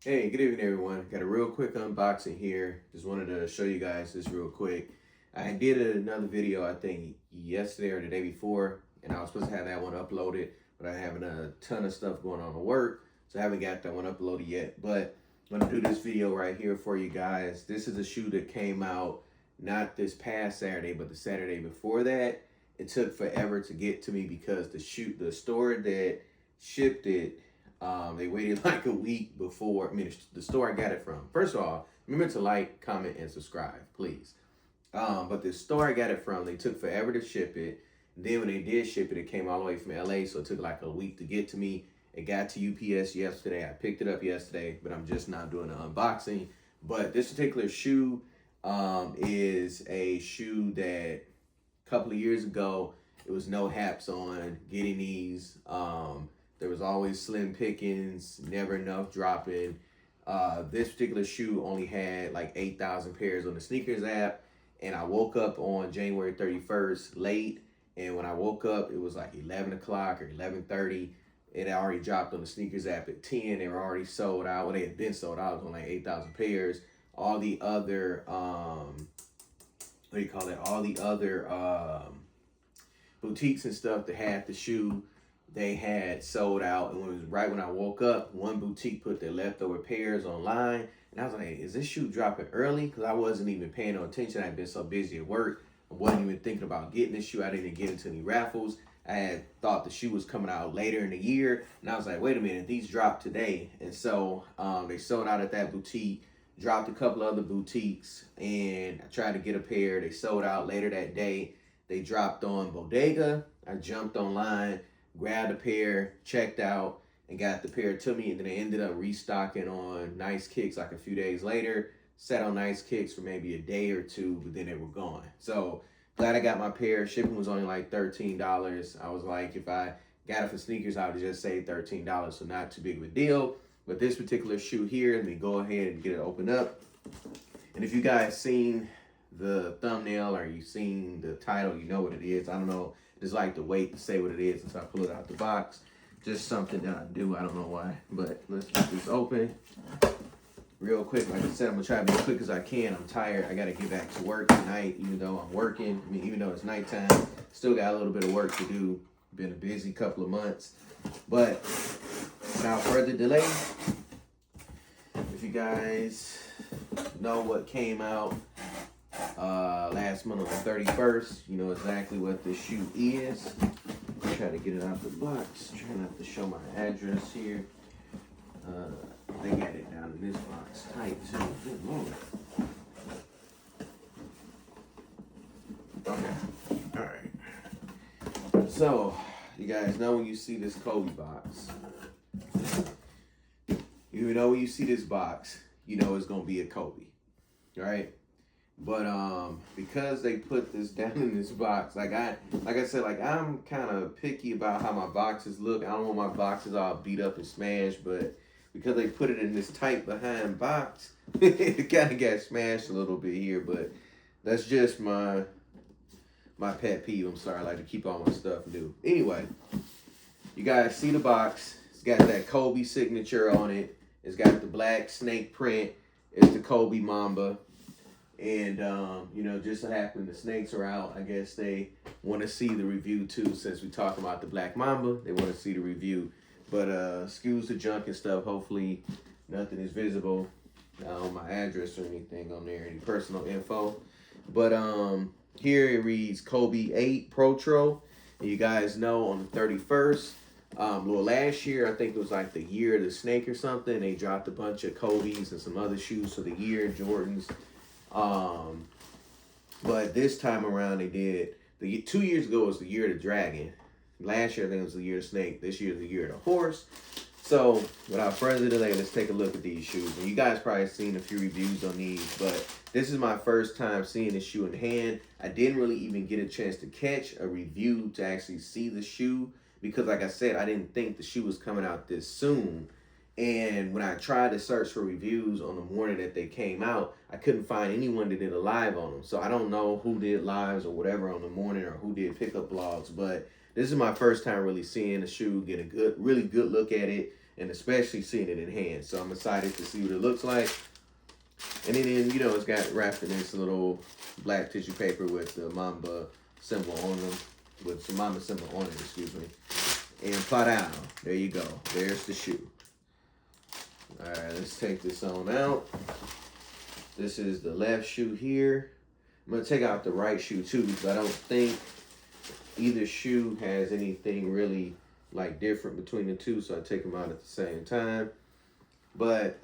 Hey, good evening, everyone. Got a real quick unboxing here. Just wanted to show you guys this real quick. I did another video, I think, yesterday or the day before, and I was supposed to have that one uploaded, but I'm having a ton of stuff going on at work, so I haven't got that one uploaded yet. But I'm going to do this video right here for you guys. This is a shoe that came out not this past Saturday, but the Saturday before that. It took forever to get to me because the store that shipped it, they waited like a week before. I mean, the store I got it from. First of all, remember to like, comment, and subscribe, please. But the store I got it from, they took forever to ship it. Then when they did ship it, it came all the way from LA, so it took like a week to get to me. It got to UPS yesterday. I picked it up yesterday, but I'm just not doing an unboxing. But this particular shoe is a shoe that a couple of years ago, it was no haps on getting these. There was always slim pickings, never enough dropping. This particular shoe only had like 8,000 pairs on the sneakers app. And I woke up on January 31st late. And when I woke up, it was like 11 o'clock or 11:30. It had already dropped on the sneakers app at 10. They were already sold out. Well, they had been sold out. It was on like 8,000 pairs. All the other, what do you call it? All the other boutiques and stuff that had the shoe, they had sold out. And when it was right when I woke up, one boutique put their leftover pairs online. And I was like, is this shoe dropping early? Because I wasn't even paying no attention. I'd been so busy at work. I wasn't even thinking about getting this shoe. I didn't get into any raffles. I had thought the shoe was coming out later in the year. And I was like, wait a minute, these dropped today. And so they sold out at that boutique, dropped a couple other boutiques, and I tried to get a pair. They sold out later that day. They dropped on Bodega. I jumped online, grabbed a pair, checked out, and got the pair to me. And then they ended up restocking on Nice Kicks like a few days later. Sat on Nice Kicks for maybe a day or two, but then they were gone. So glad I got my pair. Shipping was only like $13. I was like, if I got it for sneakers, I would just say $13. So not too big of a deal. But this particular shoe here, let me go ahead and get it opened up. And if you guys seen the thumbnail or you seen the title, you know what it is. I don't know. Just like to wait to say what it is until I pull it out the box. Just something that I do. I don't know why. But let's get this open real quick. Like I said, I'm going to try to be as quick as I can. I'm tired. I got to get back to work tonight, even though I'm working. I mean, even though it's nighttime, still got a little bit of work to do. Been a busy couple of months. But without further delay, if you guys know what came out last month on the 31st, you know exactly what this shoe is. Try to get it out the box. Try not to show my address here. They got it down in this box tight too. Good Lord. Okay. All right. So you guys know when you see this Kobe box, you know when you see this box, you know it's gonna be a Kobe, right? But because they put this down in this box, like I said, like I'm kind of picky about how my boxes look. I don't want my boxes all beat up and smashed, but because they put it in this tight behind box, it kind of got smashed a little bit here. But that's just my pet peeve. I'm sorry, I like to keep all my stuff new. Anyway, you guys see the box. It's got that Kobe signature on it. It's got the black snake print. It's the Kobe Mamba. And, you know, just so happened the snakes are out. I guess they want to see the review, too, since we talked about the Black Mamba. They want to see the review. But excuse the junk and stuff. Hopefully nothing is visible on my address or anything on there, any personal info. But here it reads Kobe 8 Protro. And you guys know on the 31st, well, last year, I think it was like the year of the snake or something. They dropped a bunch of Kobe's and some other shoes for the year, Jordans. But this time around they did, 2 years ago was the year of the dragon. Last year I think it was the year of the snake. This year is the year of the horse. So without further delay, let's take a look at these shoes. And you guys probably seen a few reviews on these, but this is my first time seeing this shoe in hand. I didn't really even get a chance to catch a review to actually see the shoe because like I said, I didn't think the shoe was coming out this soon. And when I tried to search for reviews on the morning that they came out, I couldn't find anyone that did a live on them. So I don't know who did lives or whatever on the morning or who did pickup blogs. But this is my first time really seeing the shoe, get a really good look at it. and especially seeing it in hand. So I'm excited to see what it looks like. And then, you know, it's got wrapped in this little black tissue paper with the Mamba symbol on them, with some Mamba symbol on it, excuse me. And pa-down. There you go. There's the shoe. All right, let's take this on out. This is the left shoe here. I'm going to take out the right shoe too, because I don't think either shoe has anything really like different between the two, so I take them out at the same time. But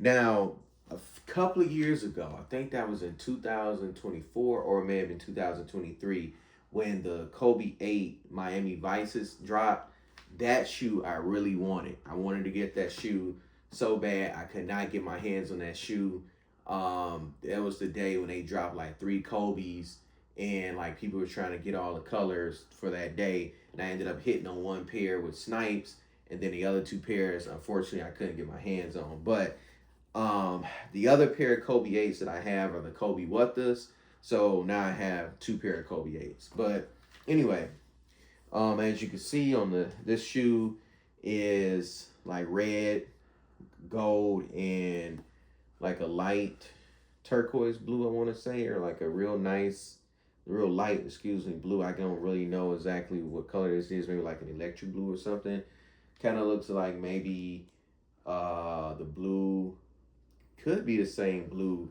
now, a couple of years ago, I think that was in 2024 or it may have been 2023, when the Kobe 8 Miami Vices dropped. That shoe I really wanted. I wanted to get that shoe so bad. I could not get my hands on that shoe. That was the day when they dropped like 3 Kobe's, and like people were trying to get all the colors for that day, and I ended up hitting on one pair with Snipes, and then the other 2 pairs, unfortunately, I couldn't get my hands on. But the other pair of Kobe 8s that I have are the Kobe Whattas. So now I have 2 pair of Kobe 8s. But anyway, as you can see on this shoe is like red, gold, and like a light turquoise blue, I want to say, or like a real light, excuse me, blue. I don't really know exactly what color this is. Maybe like an electric blue or something. Kind of looks like maybe the blue could be the same blue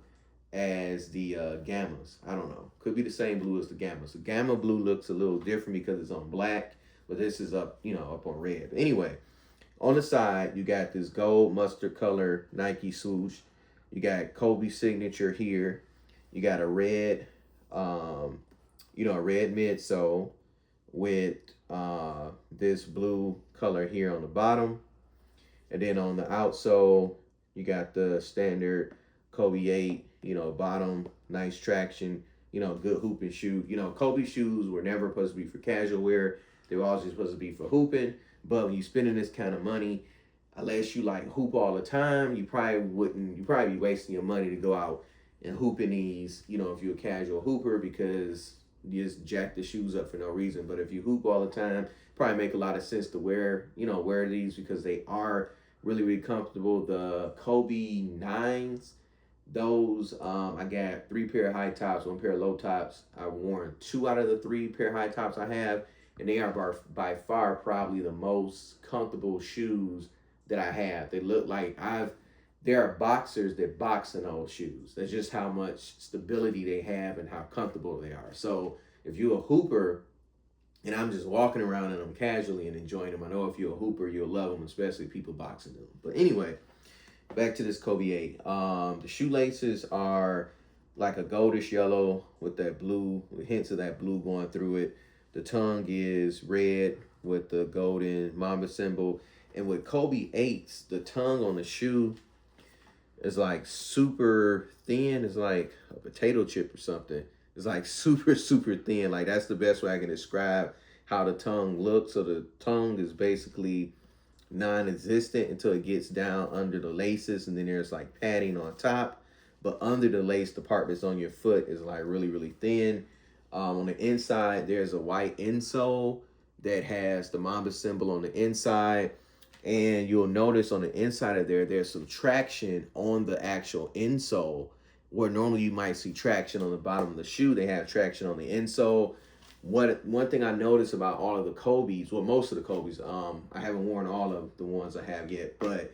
as the Gammas. I don't know. Could be the same blue as the Gammas. The Gamma blue looks a little different because it's on black, but this is up, you know, up on red. But anyway, on the side, you got this gold mustard color Nike swoosh. You got Kobe signature here. You got a red, you know, a red midsole with this blue color here on the bottom. And then on the outsole, you got the standard Kobe 8, you know, bottom, nice traction, you know, good hooping shoe. You know, Kobe shoes were never supposed to be for casual wear. They were always supposed to be for hooping. But when you're spending this kind of money, unless you like hoop all the time, you probably be wasting your money to go out and hoop in these, you know, if you're a casual hooper, because you just jack the shoes up for no reason. But if you hoop all the time, probably make a lot of sense to wear these, because they are really, really comfortable. The Kobe 9s, those, I got 3 pair of high tops, 1 pair of low tops. I've worn 2 out of the 3 pair of high tops I have, and they are by far probably the most comfortable shoes that I have. They look like there are boxers that box in those shoes. That's just how much stability they have and how comfortable they are. So if you're a hooper, and I'm just walking around in them casually and enjoying them, I know if you're a hooper, you'll love them, especially people boxing them. But anyway, back to this Kobe 8. The shoelaces are like a goldish yellow with that blue, with hints of that blue going through it. The tongue is red with the golden Mamba symbol. And with Kobe 8s, the tongue on the shoe is like super thin. It's like a potato chip or something. It's like super, super thin. Like, that's the best way I can describe how the tongue looks. So the tongue is basically non-existent until it gets down under the laces, and then there's like padding on top. But under the lace, the part that's on your foot is like really, really thin. On the inside, there's a white insole that has the Mamba symbol on the inside. And you'll notice on the inside of there's some traction on the actual insole, where normally you might see traction on the bottom of the shoe. They have traction on the insole. One thing I noticed about all of the Kobe's, well, most of the Kobe's, I haven't worn all of the ones I have yet, but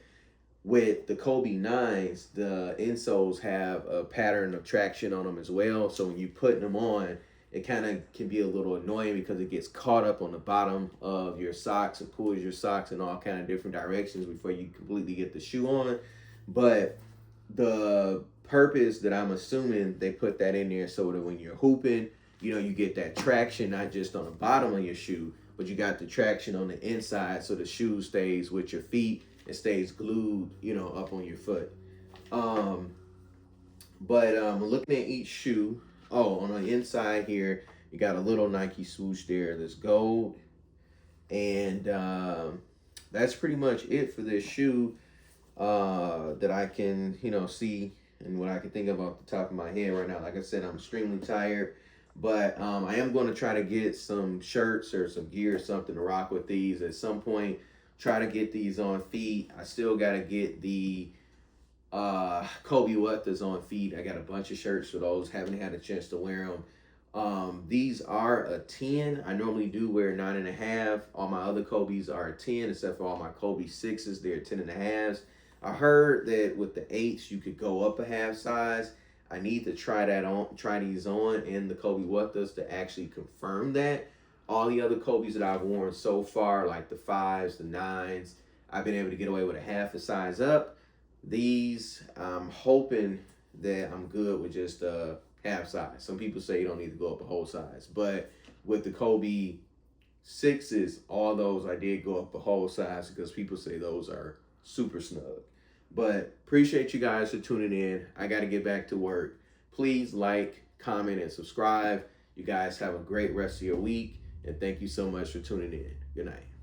with the Kobe 9s, the insoles have a pattern of traction on them as well. So when you put them on, it kind of can be a little annoying because it gets caught up on the bottom of your socks and pulls your socks in all kind of different directions before you completely get the shoe on. But the purpose that I'm assuming they put that in there so that when you're hooping, you know, you get that traction, not just on the bottom of your shoe, but you got the traction on the inside, so the shoe stays with your feet and stays glued, you know, up on your foot. Looking at each shoe, on the inside here, you got a little Nike swoosh there that's gold. And that's pretty much it for this shoe that I can, you know, see and what I can think of off the top of my head right now. Like I said, I'm extremely tired. But I am going to try to get some shirts or some gear or something to rock with these at some point. try to get these on feet. I still got to get the Kobe Wattas on feet. I got a bunch of shirts for those. Haven't had a chance to wear them. These are a 10. I normally do wear 9.5. All my other Kobe's are a 10, except for all my Kobe 6s. They're 10.5s. I heard that with the 8s, you could go up a half size. I need to try these on in the Kobe Wattas to actually confirm that. All the other Kobe's that I've worn so far, like the 5s, the 9s, I've been able to get away with a half a size up. These, I'm hoping that I'm good with just half size. Some people say you don't need to go up a whole size, but with the Kobe 6s, all those I did go up a whole size because people say those are super snug. But appreciate you guys for tuning in. I got to get back to work. Please like, comment, and subscribe. You guys have a great rest of your week, and thank you so much for tuning in. Good night.